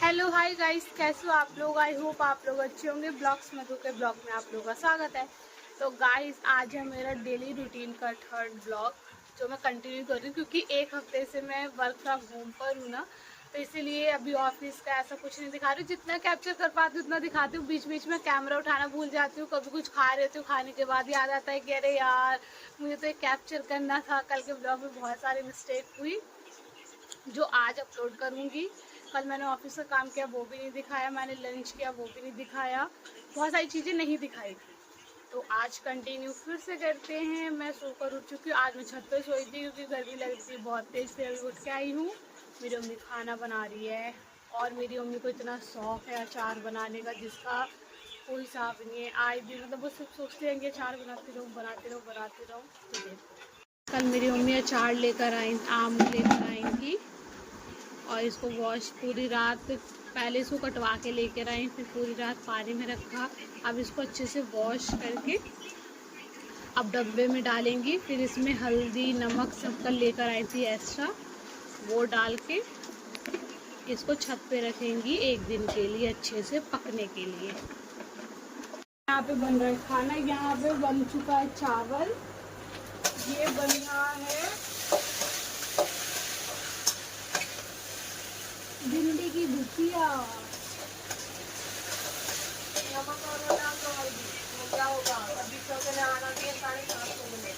Hello hi guys, कैसे हो आप लोग। आई होप आप लोग अच्छे होंगे। ब्लॉग्स मधु के ब्लॉग में आप लोगों का स्वागत है। तो गाइस, आज है मेरा डेली रूटीन का थर्ड ब्लॉग जो मैं कंटिन्यू कर रही हूँ, क्योंकि एक हफ्ते से मैं वर्क फ्रॉम होम पर हूँ ना, तो इसीलिए अभी ऑफिस का ऐसा कुछ नहीं दिखा रही हूँ। जितना कैप्चर कर पाती हूँ उतना दिखाती हूँ। बीच बीच में कैमरा उठाना भूल जाती हूँ, कभी कुछ खा रही हूँ, खाने के बाद याद आता है कि अरे यार मुझे तो एक कैप्चर करना था। कल के ब्लॉग में बहुत सारी मिस्टेक हुई जो आज अपलोड करूँगी। कल मैंने ऑफिस का काम किया वो भी नहीं दिखाया, मैंने लंच किया वो भी नहीं दिखाया, बहुत सारी चीज़ें नहीं दिखाई थी। तो आज कंटिन्यू फिर से करते हैं। मैं सोकर उठ चुकी हूँ। आज मैं छत पे सोई थी क्योंकि गर्मी लग रही थी बहुत तेज़ से। अभी उठ के आई हूँ, मेरी मम्मी खाना बना रही है और मेरी मम्मी को इतना शौक है अचार बनाने का जिसका कोई हिसाब नहीं है। आज भी मतलब वो सिर्फ सोचते हैं कि अचार बनाते रहो बनाते रहो बनाते रहो। तो देखो, कल मेरी मम्मी अचार लेकर आई, आम लेकर आई थी और इसको वॉश पूरी रात पहले इसको कटवा के लेकर आई, फिर पूरी रात पानी में रखा। अब इसको अच्छे से वॉश करके अब डब्बे में डालेंगी। फिर इसमें हल्दी नमक सब कल लेकर आई थी एक्स्ट्रा, वो डाल के इसको छत पे रखेंगी एक दिन के लिए अच्छे से पकने के लिए। यहाँ पे बन रहा है खाना। यहाँ पे बन चुका है चावल, ये बन रहा है भिंडी की भुजिया। नमक और डाल दो हल्दी, तो क्या होगा। अभी चौके आना भी है 7:30 बजे।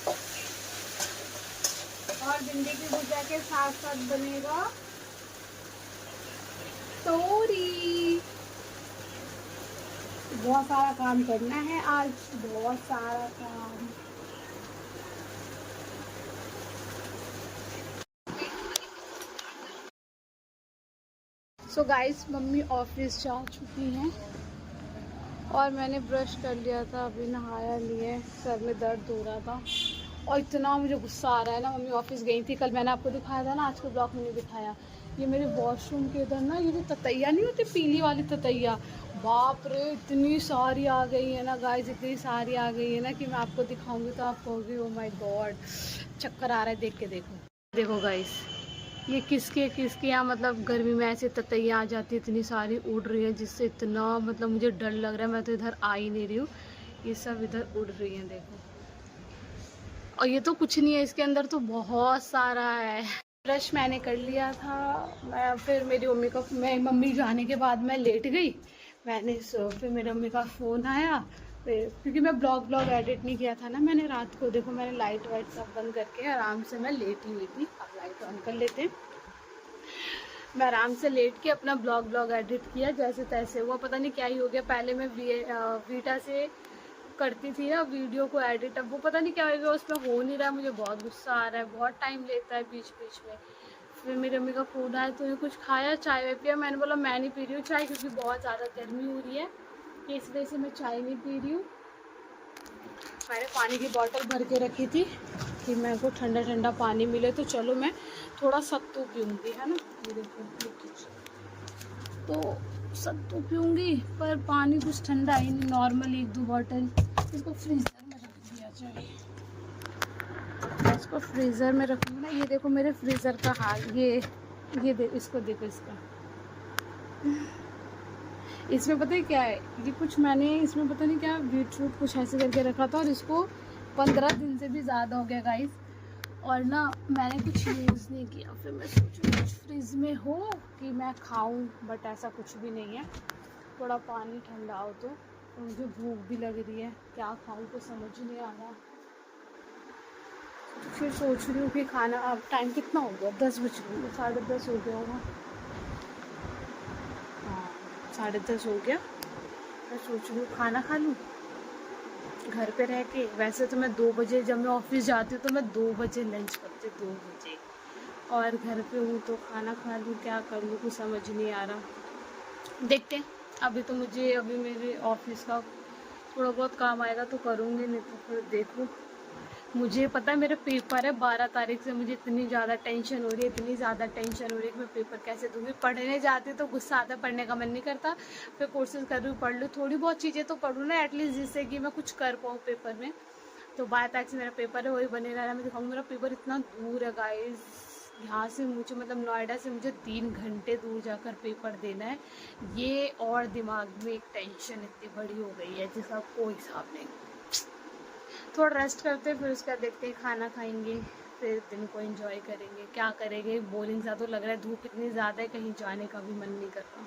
और भिंडी की भुजिया के साथ साथ बनेगा तोरी। बहुत सारा काम करना है आज, बहुत सारा काम। सो गाइस, मम्मी ऑफिस जा चुकी हैं और मैंने ब्रश कर लिया था, अभी नहाया लिए, सर में दर्द हो रहा था और इतना मुझे गुस्सा आ रहा है ना। मम्मी ऑफिस गई थी, कल मैंने आपको दिखाया था ना, आज के ब्लॉग में नहीं दिखाया। ये मेरे वॉशरूम के इधर ना, ये जो ततैया नहीं होती पीली वाली ततैया, बाप रे इतनी सारी आ गई है ना गाइस, इतनी सारी आ गई है ना कि मैं आपको दिखाऊंगी तो आप कहोगे ओ माय गॉड, चक्कर आ रहा है देख के। देखो देखो गाइस, ये किसके किसके यहाँ मतलब गर्मी में ऐसे ततैया आ जाती है, इतनी सारी उड़ रही है जिससे इतना मतलब मुझे डर लग रहा है। मैं तो इधर आ ही नहीं रही हूँ, ये सब इधर उड़ रही हैं देखो। और ये तो कुछ नहीं है, इसके अंदर तो बहुत सारा है। ब्रश मैंने कर लिया था। मैं फिर मेरी मम्मी जाने के बाद मैं लेट गई। फिर मेरी मम्मी का फ़ोन आया, फिर क्योंकि मैं ब्लॉग एडिट नहीं किया था ना मैंने रात को। देखो मैंने लाइट वाइट सब बंद करके आराम से मैं लेटी हुई थी। अब लाइट ऑन कर लेते हैं। मैं आराम से लेट के अपना ब्लॉग एडिट किया जैसे तैसे। हुआ पता नहीं क्या ही हो गया। पहले मैं वीटा से करती थी ना वीडियो को एडिट, अब वो पता नहीं क्या हो गया, उसमें हो नहीं रहा है। मुझे बहुत गुस्सा आ रहा है, बहुत टाइम लेता है बीच बीच में। फिर मेरी मम्मी का फ़ोन आया तो कुछ खाया, चाय वाय पिया। मैंने बोला मैं नहीं पी रही हूँ चाय, क्योंकि बहुत ज़्यादा गर्मी हो रही है, कि इस वजह से मैं चाय नहीं पी रही हूँ। मैंने पानी की बोतल भर के रखी थी कि मेरे को ठंडा ठंडा पानी मिले, तो चलो मैं थोड़ा सत्तू पीऊँगी, है ना। ये देखो, तो सत्तू पीऊँगी, पर पानी कुछ ठंडा ही नहीं, नॉर्मल 1-2 बॉटल। इसको फ्रीज़र में रख दिया जाए, इसको फ्रीज़र में रखूँगी ना। ये देखो मेरे फ्रीज़र का हाल, ये इसको देखो, इसमें पता है क्या है, ये कुछ मैंने इसमें पता नहीं क्या बीटरूट कुछ ऐसे करके रखा था और इसको 15 दिन से भी ज़्यादा हो गया गाइस, और ना मैंने कुछ यूज़ नहीं किया। फिर मैं सोचूँ कुछ फ्रिज में हो कि मैं खाऊं, बट ऐसा कुछ भी नहीं है। थोड़ा पानी ठंडा हो तो मुझे भूख भी लग रही है, क्या खाऊं तो समझ नहीं आ रहा। तो फिर सोच रही हूँ कि खाना, अब टाइम कितना हो गया, 10 बज गए, 10:30 हो गया होगा। हाँ 10:30 हो गया। मैं सोच रही हूँ खाना खा लूँ घर पे रह के। वैसे तो मैं 2 बजे, जब मैं ऑफिस जाती हूँ तो मैं 2 बजे लंच करती हूँ, 2 बजे, और घर पे हूँ तो खाना खा लूँ, क्या कर लूँ कुछ समझ नहीं आ रहा। देखते हैं। अभी मेरे ऑफिस का थोड़ा बहुत काम आएगा तो करूँगी, नहीं तो फिर देखूँ। मुझे पता है मेरा पेपर है 12 तारीख से। मुझे इतनी ज़्यादा टेंशन हो रही है, इतनी ज़्यादा टेंशन हो रही है कि मैं पेपर कैसे दूँगी। पढ़ने जाती तो गुस्सा आता, पढ़ने का मन नहीं करता। फिर कोर्सेज कर रही हूँ, पढ़ लूँ, थोड़ी बहुत चीज़ें तो पढ़ूँ ना एटलीस्ट, जिससे कि मैं कुछ कर पाऊँ पेपर में। तो 12 तारीख से मेरा पेपर है, वही बने रह रहा है। मैं दिखाऊँगी, मेरा पेपर इतना दूर है गाइस, यहाँ से मुझे मतलब नोएडा से मुझे 3 घंटे दूर जाकर पेपर देना है। ये और दिमाग में एक टेंशन इतनी बड़ी हो गई है जिसका कोई हिसाब नहीं। थोड़ा रेस्ट करते फिर उसका देखते हैं, खाना खाएंगे, फिर दिन को एंजॉय करेंगे। क्या करेंगे, बोरिंग सा तो लग रहा है, धूप इतनी ज़्यादा है, कहीं जाने का भी मन नहीं कर रहा।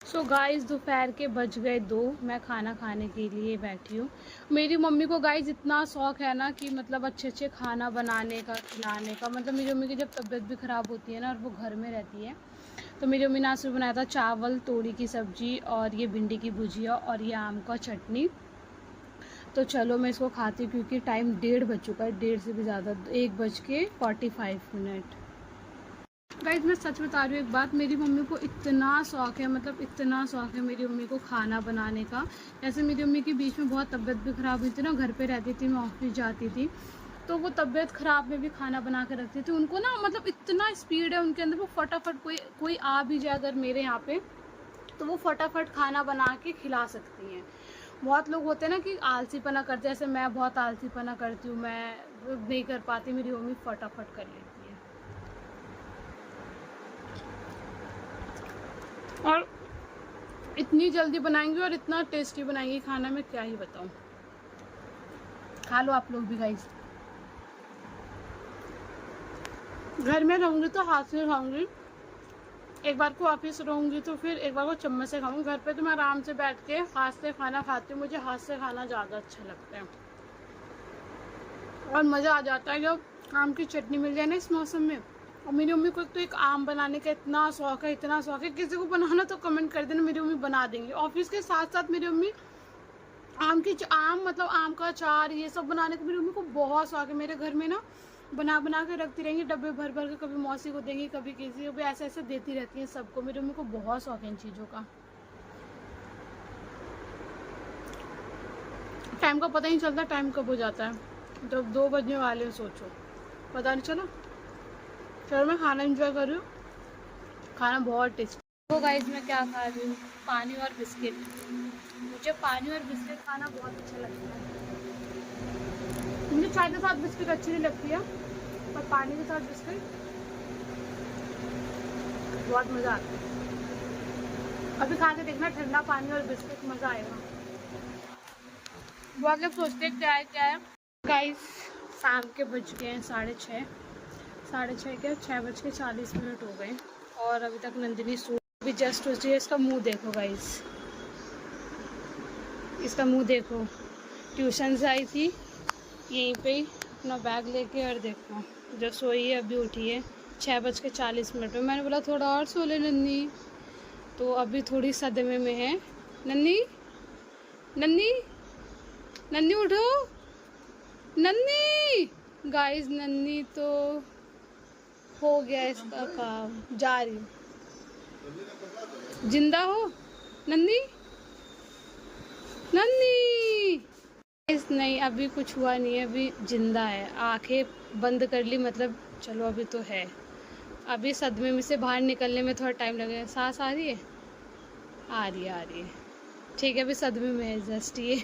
सो गाइस दोपहर के बज गए 2, मैं खाना खाने के लिए बैठी हूँ। मेरी मम्मी को गाइस इतना शौक़ है ना कि मतलब अच्छे अच्छे खाना बनाने का, खिलाने का। मतलब मेरी मम्मी की जब तबीयत भी ख़राब होती है ना और वो घर में रहती है, तो मेरी मम्मी ने आज सुबह बनाया था चावल, तोड़ी की सब्ज़ी और ये भिंडी की भुजिया और ये आम का चटनी। तो चलो मैं इसको खाती हूँ क्योंकि टाइम 1:30 बज चुका है, 1:30 से भी ज़्यादा, 1:45। गाइस मैं सच बता रही हूँ एक बात, मेरी मम्मी को इतना शौक़ है, मतलब इतना शौक़ है मेरी मम्मी को खाना बनाने का। जैसे मेरी मम्मी की बीच में बहुत तबीयत भी ख़राब हुई थी ना, घर पे रहती थी, मैं ऑफिस जाती थी, तो वो तबीयत ख़राब में भी खाना बना के रखती थी। उनको ना मतलब इतना स्पीड है उनके अंदर, वो फटाफट कोई आ भी जाए अगर मेरे यहाँ पे, तो वो फटाफट खाना बना के खिला सकती हैं। बहुत लोग होते हैं ना कि आलसीपना करते हैं, जैसे मैं बहुत आलसीपना करती हूँ, मैं नहीं कर पाती, मेरी मम्मी फटाफट कर लेती है। और इतनी जल्दी बनाएंगी और इतना टेस्टी बनाएंगी खाना, में क्या ही बताऊँ। खा लो आप लोग भी गाइस। घर में रहूँगी तो हाथ से खाऊंगी, एक बार को ऑफिस रहूँगी तो फिर एक बार को चम्मच से खाऊंगी। घर पे तो मैं आराम से बैठ के हाथ से खाना खाती हूँ, मुझे हाथ से खाना ज़्यादा अच्छा लगता है। और मज़ा आ जाता है जब आम की चटनी मिल जाए ना इस मौसम में। और मेरी मम्मी को तो एक आम बनाने का इतना शौक़ है, इतना शौक़ है, किसी को बनाना तो कमेंट कर देना, मेरी मम्मी बना देंगी। ऑफिस के साथ साथ मेरी मम्मी आम मतलब आम का अचार ये सब बनाने का मेरी मम्मी को बहुत शौक़ है। मेरे घर में ना बना के रखती रहेंगी, डब्बे भर भर के, कभी मौसी को देंगी, कभी किसी को भी, ऐसे ऐसे देती रहती हैं सबको। मेरी मम्मी को बहुत शौक़ है इन चीज़ों का। टाइम का पता ही नहीं चलता, टाइम कब हो जाता है। जब 2 बजने वाले, सोचो पता नहीं चला। चलो मैं खाना एंजॉय कर रही हूँ, खाना बहुत टेस्टी। तो गाइस मैं क्या खा रही हूँ, पानी और बिस्किट। मुझे पानी और बिस्किट खाना बहुत अच्छा लगता है। मुझे चाय के साथ बिस्किट अच्छी नहीं लगती है, पर पानी के साथ बिस्किट बहुत मज़ा आता है। अभी खा के देखना, ठंडा पानी और बिस्किट, मज़ा आएगा। वो आगे सोचते क्या है गाइस। शाम के बज गए हैं 6:30, 6:30 क्या, 6:40 हो गए और अभी तक नंदिनी सो भी जस्ट उठी है। इसका मुंह देखो गाइस, इसका मुंह देखो। ट्यूशन से आई थी यहीं पे ही अपना बैग लेके, और देखो जब सोई है, अभी उठी है 6:40 में। मैंने बोला थोड़ा और सो ले नन्नी, तो अभी थोड़ी सदमे में है। नन्नी नन्नी नन्नी उठो, नन्नी। गाइस नन्नी तो हो गया इसका काम, जा रही। जिंदा हो नन्नी, नन्नी। इस नहीं, अभी कुछ हुआ नहीं है, अभी जिंदा है। आंखें बंद कर ली, मतलब चलो अभी तो है। अभी सदमे में से बाहर निकलने में थोड़ा टाइम लगेगा। सांस आ रही है, आ रही है, ठीक है, अभी सदमे में है जस्ट ये।